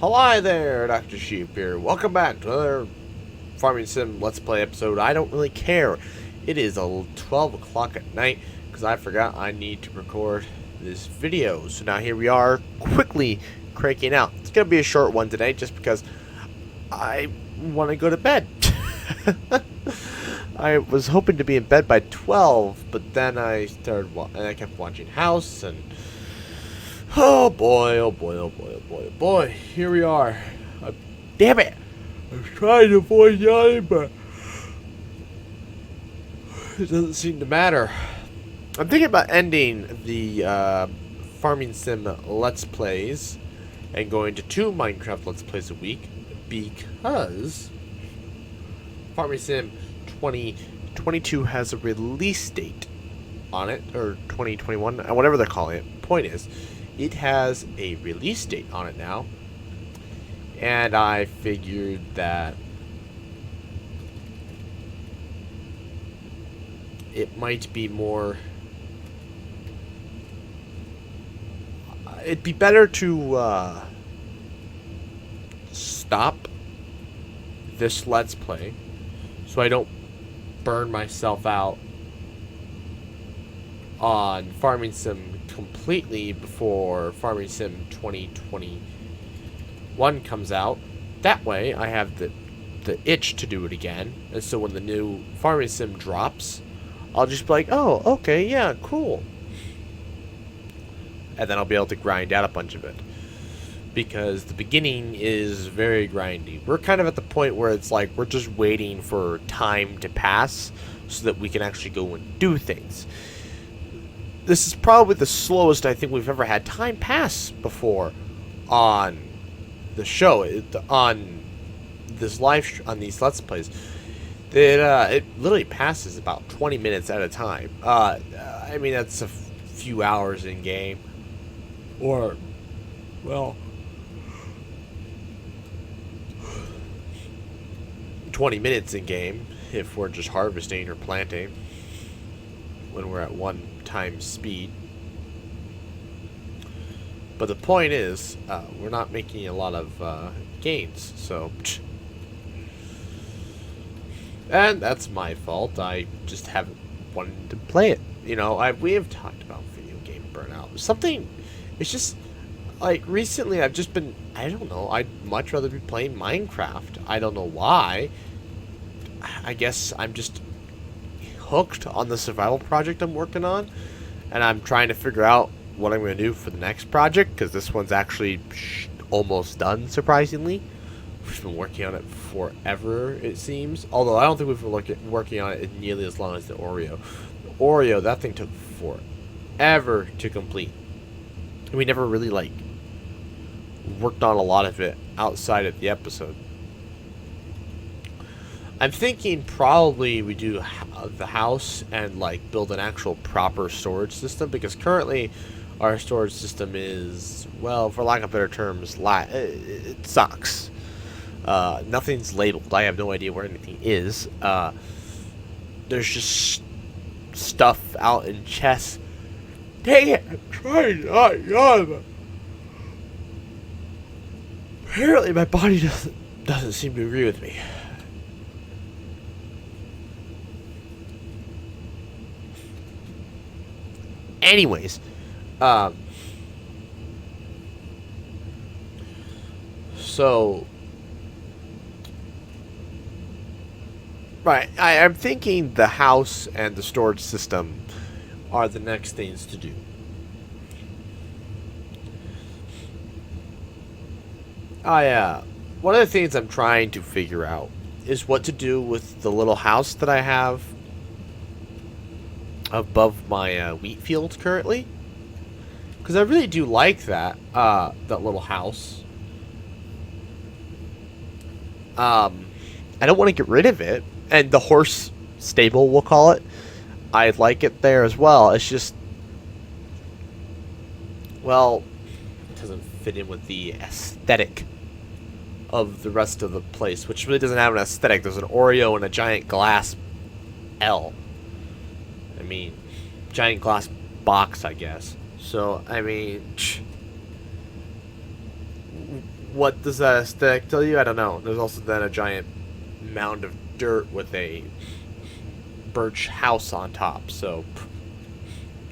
Hi there, Dr. Sheep here. Welcome back to another Farming Sim Let's Play episode. I don't really care. It is 12 o'clock at night because I forgot I need to record this video. So now here we are, quickly cranking out. It's going to be a short one today just because I want to go to bed. I was hoping to be in bed by 12, but then I kept watching House and... Oh boy, oh boy, oh boy, oh boy, oh boy. Here we are. Damn it! I was trying to avoid yawning, but it doesn't seem to matter. I'm thinking about ending the Farming Sim Let's Plays and going to 2 Minecraft Let's Plays a week because Farming Sim 2022 has a release date on it, or 2021, whatever they're calling it. Point is, it has a release date on it now, and I figured that it might be more... it'd be better to stop this Let's Play so I don't burn myself out on Farming Sim completely before Farming Sim 2021 comes out. That way I have the itch to do it again, and so when the new Farming Sim drops, I'll just be like, oh, okay, yeah, cool, and then I'll be able to grind out a bunch of it, because the beginning is very grindy. We're kind of at the point where it's like we're just waiting for time to pass so that we can actually go and do things. This is probably the slowest I think we've ever had time pass before on the show, on this on these Let's Plays. It literally passes about 20 minutes at a time. I mean, that's a few hours in game, or, well, 20 minutes in game if we're just harvesting or planting when we're at 1 times speed. But the point is, we're not making a lot of gains, so... And that's my fault. I just haven't wanted to play it. You know, we have talked about video game burnout. Something, it's just, like, recently I've just been, I don't know, I'd much rather be playing Minecraft. I don't know why. I guess I'm just hooked on the survival project I'm working on, and I'm trying to figure out what I'm going to do for the next project, because this one's actually almost done, surprisingly. We've been working on it forever, it seems, although I don't think we've been working on it nearly as long as the Oreo. The Oreo, that thing took forever to complete. We never really, like, worked on a lot of it outside of the episode. I'm thinking probably we do the house and, like, build an actual proper storage system, because currently our storage system is, well, for lack of better terms, it sucks. Nothing's labeled. I have no idea where anything is. There's just stuff out in chests. Dang it! I'm trying not to yawn. Apparently my body doesn't seem to agree with me. Anyways, so, right, I'm thinking the house and the storage system are the next things to do. One of the things I'm trying to figure out is what to do with the little house that I have above my wheat field currently, because I really do like that little house. I don't want to get rid of it, and the horse stable, we'll call it, I like it there as well. It's just, well, it doesn't fit in with the aesthetic of the rest of the place, which really doesn't have an aesthetic. There's an Oreo and a giant glass L. I mean, giant glass box, I guess. So, I mean, what does that aesthetic tell you? I don't know. There's also then a giant mound of dirt with a birch house on top. So,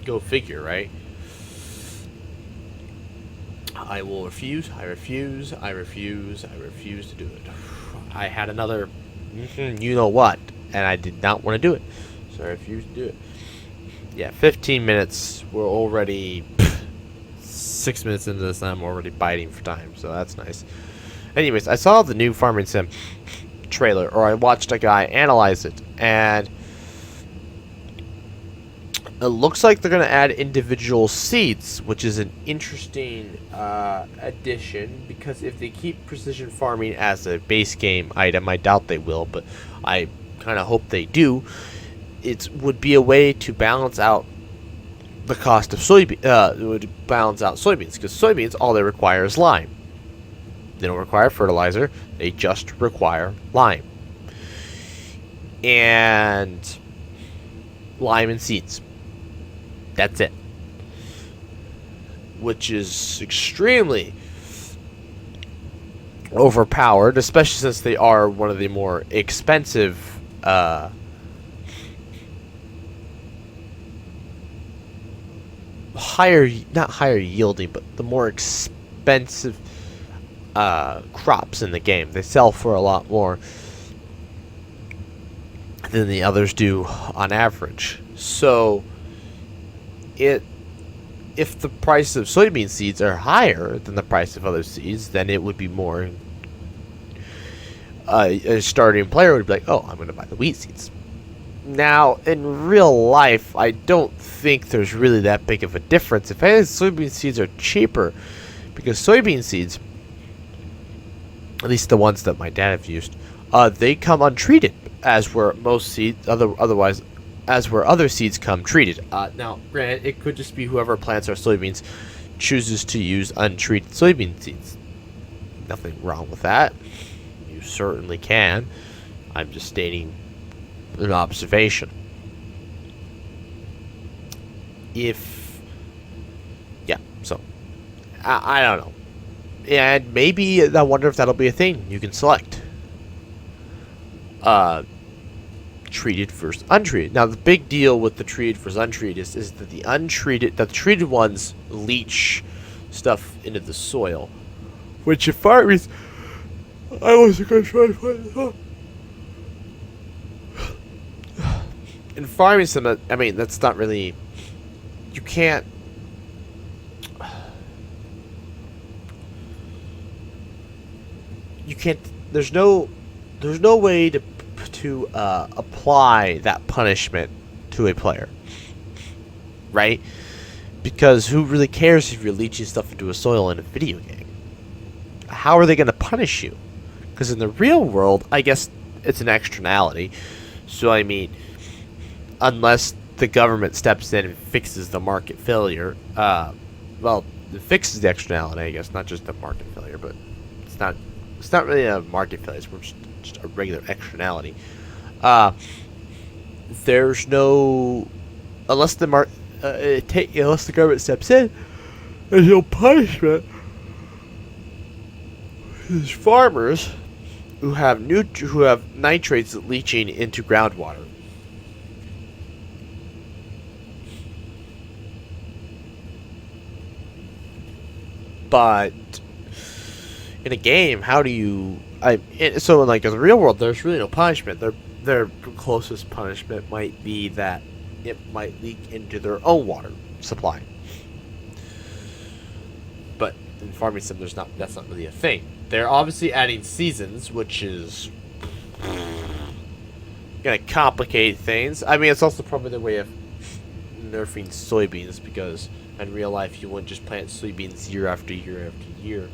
go figure, right? I will refuse. I refuse. I refuse. I refuse to do it. I had another, you know what, and I did not want to do it, so I refused to do it. Yeah, 15 minutes. We're already 6 minutes into this, and I'm already biting for time, so that's nice. Anyways, I saw the new Farming Sim trailer, or I watched a guy analyze it, and it looks like they're going to add individual seeds, which is an interesting addition, because if they keep precision farming as a base game item, I doubt they will, but I kind of hope they do. It would be a way to balance out the cost of soybeans. It would balance out soybeans, because soybeans, all they require is lime. They don't require fertilizer, they just require lime. And lime and seeds. That's it. Which is extremely overpowered, especially since they are one of the more expensive not higher yielding, but the more expensive crops in the game. They sell for a lot more than the others do on average. So if the price of soybean seeds are higher than the price of other seeds, then it would be more. A starting player would be like, oh, I'm going to buy the wheat seeds. Now, in real life, I don't think there's really that big of a difference. If anything, soybean seeds are cheaper, because soybean seeds, at least the ones that my dad have used, they come untreated, as where most seeds, otherwise, as where other seeds come treated. Now, granted, it could just be whoever plants our soybeans chooses to use untreated soybean seeds. Nothing wrong with that. You certainly can. I'm just stating an observation. So I don't know. And maybe I wonder if that'll be a thing you can select. Treated versus untreated. Now, the big deal with the treated versus untreated is that the treated ones leach stuff into the soil, which if I was going to try to find it out. In farming sim, I mean, that's not really. You can't. You can't. There's no way to apply that punishment to a player, right? Because who really cares if you're leaching stuff into a soil in a video game? How are they going to punish you? Because in the real world, I guess it's an externality. So, I mean, unless the government steps in and fixes the market failure, well, it fixes the externality, I guess, not just the market failure, but it's not really a market failure, it's just a regular externality. There's no, unless the government steps in, there's no punishment. There's farmers who have nitrates leaching into groundwater. But in a game, how do you? So in the real world, there's really no punishment. Their closest punishment might be that it might leak into their own water supply. But in farming sim, that's not really a thing. They're obviously adding seasons, which is gonna complicate things. I mean, it's also probably the way of nerfing soybeans, because in real life you wouldn't just plant soybeans year after year after year.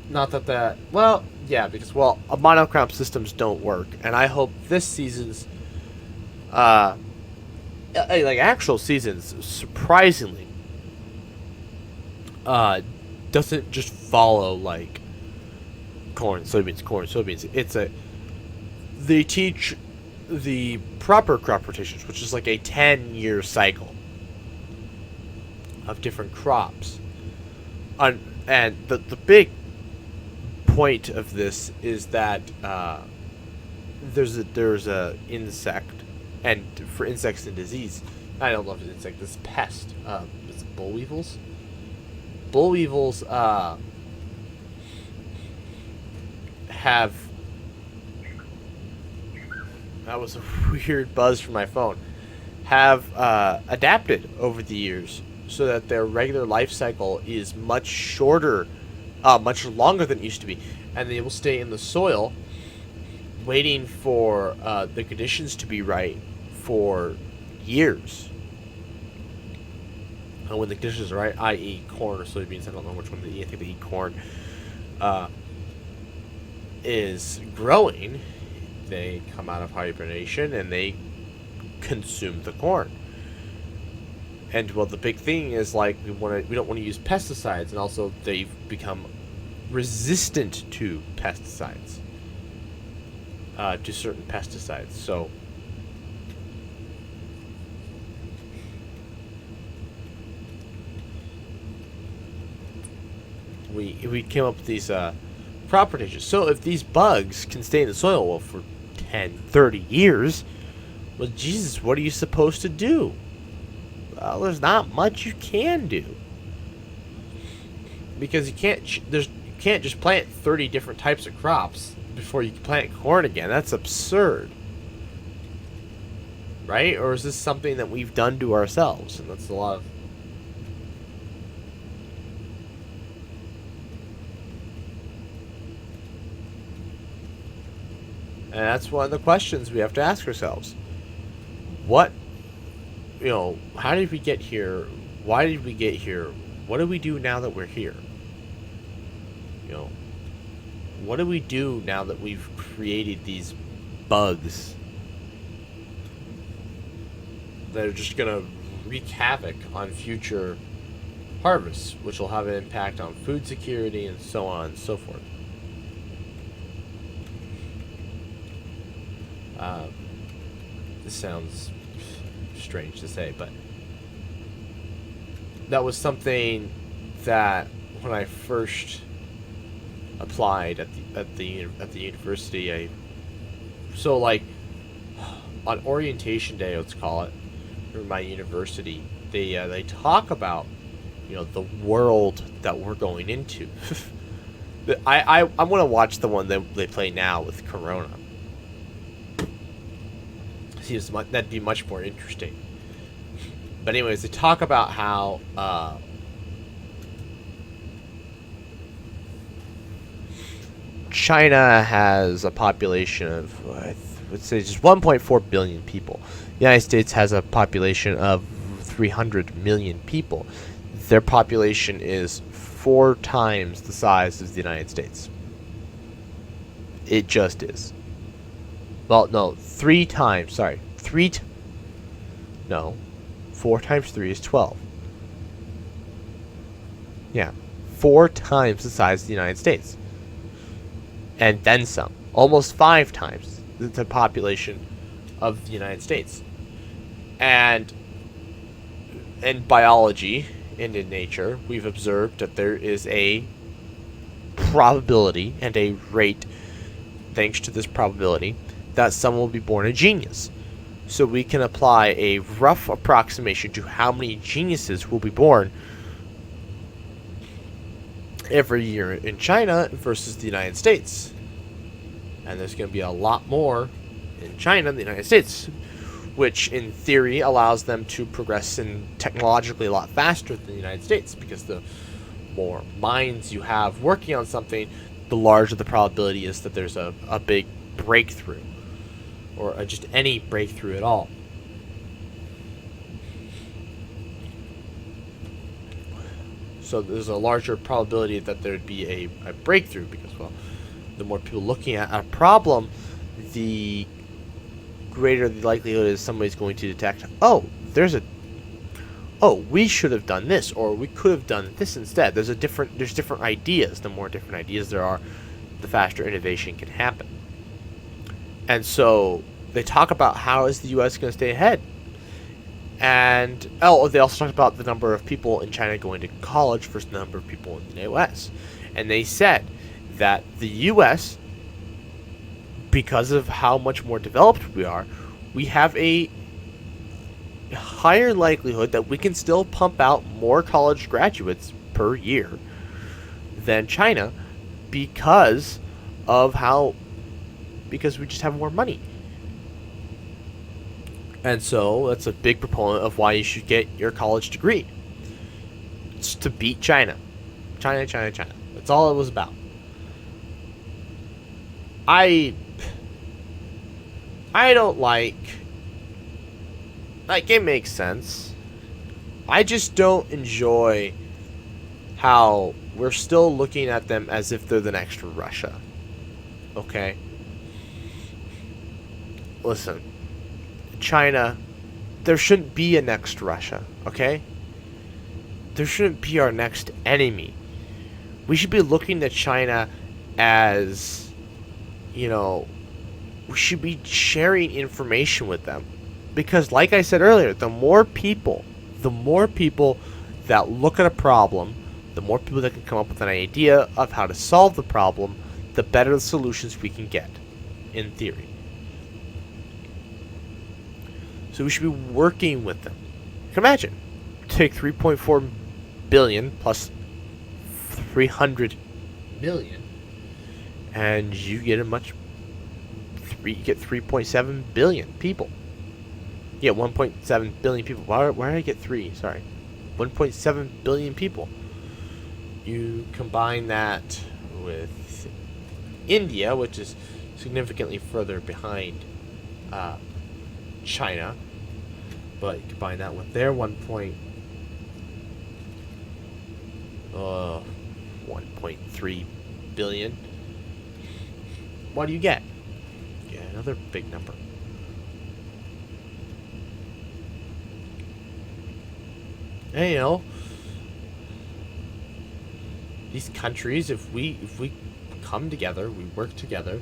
Not that well, yeah, because monocrop systems don't work, and I hope this season's actual seasons surprisingly doesn't just follow like corn, soybeans. They teach the proper crop rotations, which is like a 10-year cycle. of different crops. And the big point of this is that there's a insect, and for insects and disease, I don't know if it's insect, it's pest. It's boll weevils. Boll weevils have, that was a weird buzz from my phone, have adapted over the years so that their regular life cycle is much shorter, much longer than it used to be, and they will stay in the soil waiting for the conditions to be right for years. And when the conditions are right, i.e. corn or soybeans, I don't know which one they eat, I think they eat corn, is growing, they come out of hibernation and they consume the corn. And well, the big thing is, like, we don't want to use pesticides, and also they've become resistant to pesticides, to certain pesticides. So we came up with these crop rotations. So if these bugs can stay in the soil, well, for 10, 30 years, well, Jesus, what are you supposed to do? Well, there's not much you can do, because you can't just plant 30 different types of crops before you can plant corn again. That's absurd, right? Or is this something that we've done to ourselves? And that's a lot of... And that's one of the questions we have to ask ourselves. What, how did we get here? Why did we get here? What do we do now that we're here? What do we do now that we've created these bugs that are just going to wreak havoc on future harvests, which will have an impact on food security and so on and so forth? This sounds strange to say, but that was something that when I first applied at the university, on orientation day, let's call it, for my university, they talk about the world that we're going into. I want to watch the one that they play now with Corona. That'd be much more interesting. But anyways, they talk about how China has a population of, let's say, just 1.4 billion people. The United States has a population of 300 million people. Their population is 4 times the size of the United States. It just is. Well, no, 3 times. Sorry, 4 times 3 is 12. Yeah, 4 times the size of the United States, and then some. Almost 5 times the population of the United States. And in biology and in nature, we've observed that there is a probability and a rate, thanks to this probability, that someone will be born a genius. So we can apply a rough approximation to how many geniuses will be born every year in China versus the United States. And there's going to be a lot more in China than the United States, which in theory allows them to progress in technologically a lot faster than the United States, because the more minds you have working on something, the larger the probability is that there's a big breakthrough, or just any breakthrough at all. So there's a larger probability that there'd be a breakthrough, because, well, the more people looking at a problem, the greater the likelihood is somebody's going to detect, we should have done this, or we could have done this instead. There's different ideas. The more different ideas there are, the faster innovation can happen. And so they talk about, how is the U.S. going to stay ahead? And oh, they also talked about the number of people in China going to college versus the number of people in the U.S. And they said that the U.S., because of how much more developed we are, we have a higher likelihood that we can still pump out more college graduates per year than China because of because we just have more money. And so that's a big proponent of why you should get your college degree. It's to beat China. China. That's all it was about. I don't like it makes sense. I just don't enjoy how we're still looking at them as if they're the next Russia. Okay? Listen. China, there shouldn't be a next Russia, okay? There shouldn't be our next enemy. We should be looking at China as, we should be sharing information with them. Because like I said earlier, the more people that look at a problem, the more people that can come up with an idea of how to solve the problem, the better the solutions we can get, in theory. So we should be working with them. Imagine, take 3.4 billion plus 300 million, and you get you get 3.7 billion people. Yeah, 1.7 billion people. Why did I get 3? Sorry. 1.7 billion people. You combine that with India, which is significantly further behind China. But you combine that with their 1.3 billion. What do you get? Yeah, another big number. And these countries, if we come together, we work together,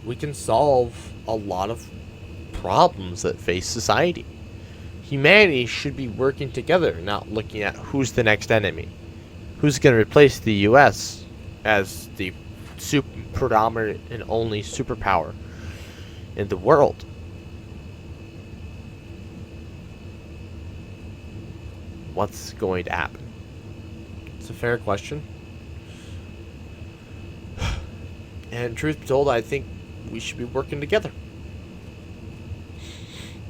we can solve a lot of problems that face society. Humanity should be working together, not looking at who's the next enemy. Who's going to replace the U.S. as the predominant and only superpower in the world? What's going to happen? It's a fair question. And truth be told, I think we should be working together.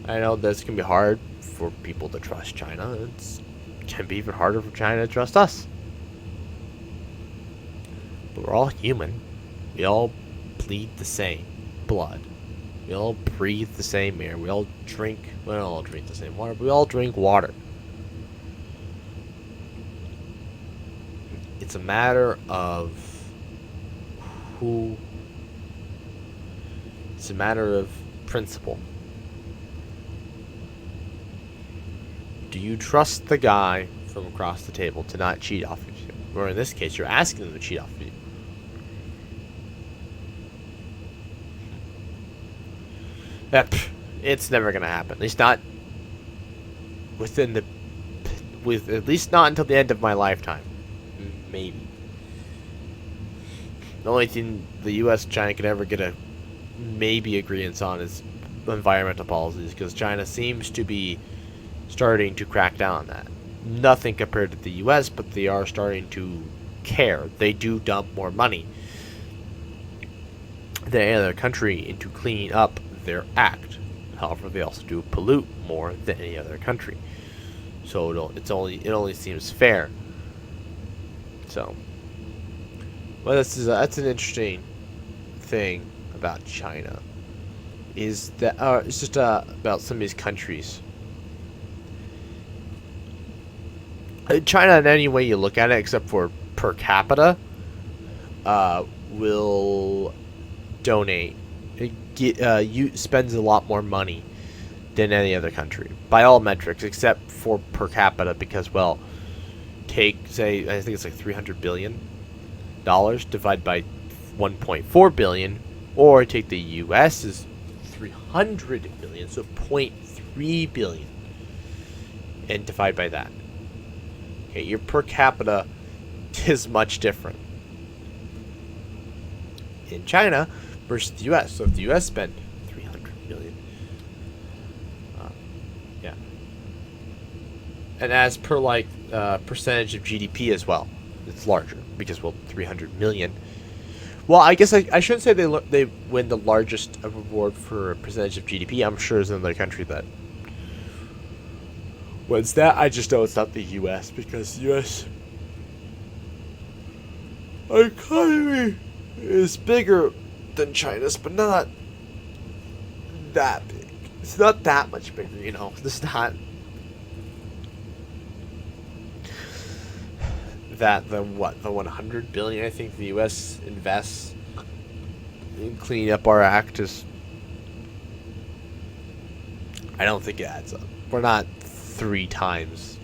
I know this can be hard for people to trust China. It can be even harder for China to trust us. But we're all human. We all bleed the same blood. We all breathe the same air. We all drink. We don't all drink the same water, but we all drink water. It's a matter of who. It's a matter of principle. Do you trust the guy from across the table to not cheat off of you? Or in this case, you're asking them to cheat off of you. It's never gonna happen. At least not at least not until the end of my lifetime. Maybe. The only thing the U.S. and China could ever get a maybe agreements on is environmental policies, because China seems to be starting to crack down on that. Nothing compared to the U.S., but they are starting to care. They do dump more money than any other country into cleaning up their act. However, they also do pollute more than any other country. So it only seems fair. So, well, that's an interesting thing about China. Is that it's just about some of these countries. China, in any way you look at it, except for per capita, will donate. Spends a lot more money than any other country by all metrics, except for per capita, because, well, take, say, I think it's like $300 billion, divide by 1.4 billion, Or take the U.S.'s 300 billion, so 0.3 billion, and divide by that. Okay, your per capita is much different in China versus the U.S. So if the U.S. spent 300 million, yeah, and as per like percentage of GDP as well, it's larger because, well, 300 million. Well, I guess I shouldn't say they win the largest award for percentage of GDP. I'm sure there's another country that wins that. I just know it's not the U.S. because the U.S. economy is bigger than China's, but not that big. It's not that much bigger, you know. It's not that the 100 billion I think the U.S. invests in cleaning up our act is. I don't think it adds up. We're not 3 times.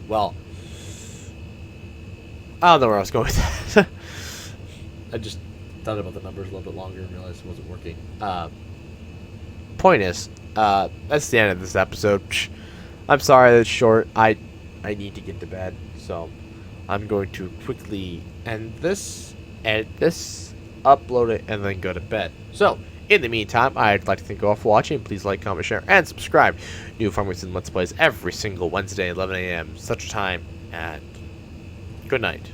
Well, I don't know where I was going with that. I just thought about the numbers a little bit longer and realized it wasn't working. Point is, that's the end of this episode. I'm sorry that it's short. I need to get to bed, so I'm going to quickly end this, edit this, upload it, and then go to bed. So, in the meantime, I'd like to thank you all for watching. Please like, comment, share, and subscribe. New Farmers and Let's Plays every single Wednesday at 11 a.m. such a time, and good night.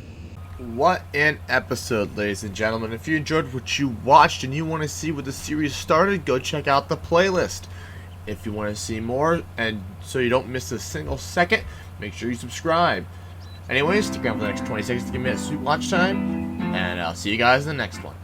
What an episode, ladies and gentlemen. If you enjoyed what you watched and you want to see what the series started, go check out the playlist. If you want to see more, and so you don't miss a single second, make sure you subscribe. Anyways, stick around for the next 20 seconds to give me that sweet watch time, and I'll see you guys in the next one.